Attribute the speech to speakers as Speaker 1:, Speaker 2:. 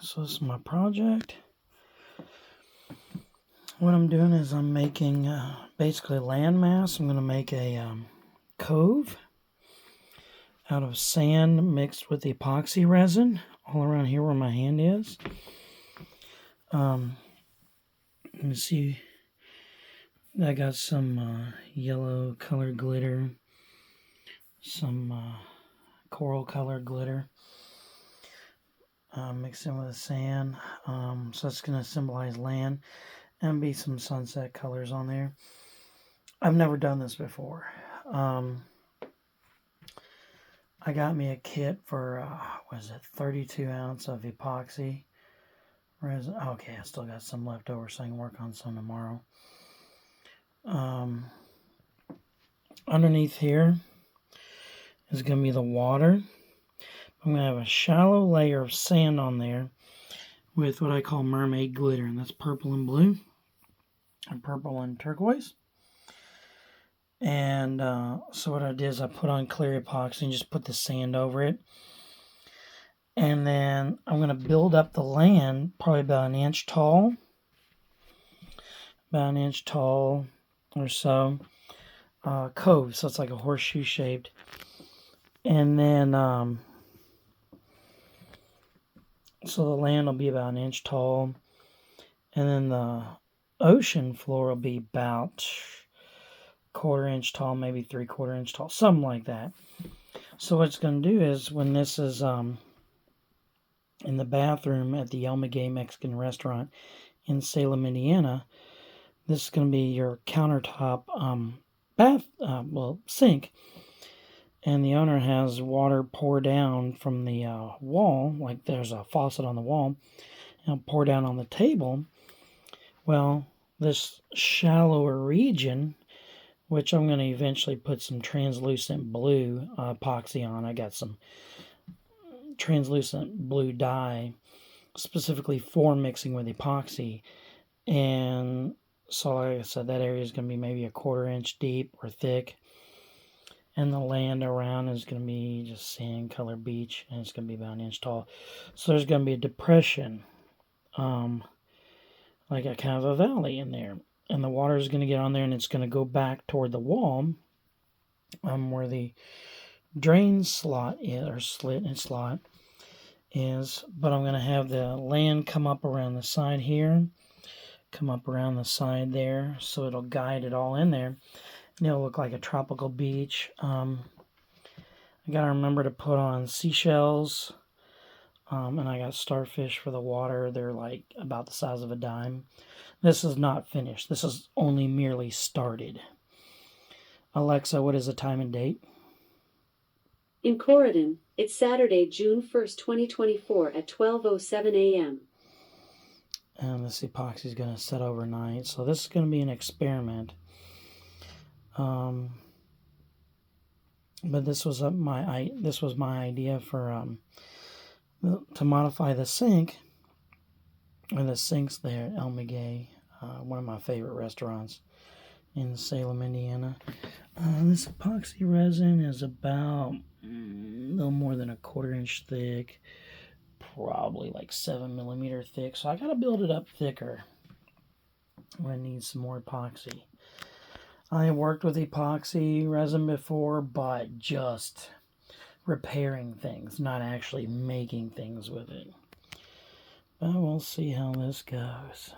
Speaker 1: so this is my project. What I'm doing is I'm making basically landmass. I'm going to make a cove out of sand mixed with epoxy resin all around here where my hand is. Let me see. I got some yellow colored glitter, some coral colored glitter. Mixed in with the sand, so it's going to symbolize land, and be some sunset colors on there. I've never done this before. I got me a kit for, what is it, 32 ounce of epoxy resin. Okay, I still got some left over, so I can work on some tomorrow. Underneath here is going to be the water. I'm going to have a shallow layer of sand on there with what I call mermaid glitter, and that's purple and blue, and purple and turquoise. And so what I did is I put on clear epoxy and just put the sand over it. And then I'm going to build up the land, probably about an inch tall. About an inch tall or so. Cove, so it's like a horseshoe shaped. And then, so the land will be about an inch tall. And then the ocean floor will be about quarter inch tall, maybe 3/4 inch tall, something like that. So what it's going to do is, when this is in the bathroom at the Maguey Mexican Restaurant in Salem, Indiana, this is going to be your countertop sink. And the owner has water pour down from the wall, like there's a faucet on the wall, and pour down on the table. Well, this shallower region, which I'm going to eventually put some translucent blue epoxy on. I got some translucent blue dye specifically for mixing with epoxy. And so, like I said, that area is going to be maybe 1/4 inch deep or thick. And the land around is going to be just sand color beach, and it's going to be about an inch tall. So there's going to be a depression, like a kind of a valley in there. And the water is going to get on there, and it's going to go back toward the wall where the drain slot is, or slit and slot is. But I'm going to have the land come up around the side here, come up around the side there, so it'll guide it all in there. And it'll look like a tropical beach. I got to remember to put on seashells, and I got starfish for the water. They're like about the size of a dime. This is not finished. This is only merely started. Alexa, what is the time and date?
Speaker 2: In Corridon, it's Saturday, June 1st, 2024 at 12:07 a.m.
Speaker 1: And this epoxy is going to set overnight. So this is going to be an experiment. But this was my idea for to modify the sink. And the sink's there at El Maguey, one of my favorite restaurants in Salem, Indiana. This epoxy resin is about a little more than 1/4 inch thick, probably like 7 millimeter thick. So I got to build it up thicker. I need some more epoxy. I worked with epoxy resin before, but just repairing things, not actually making things with it. But we'll see how this goes.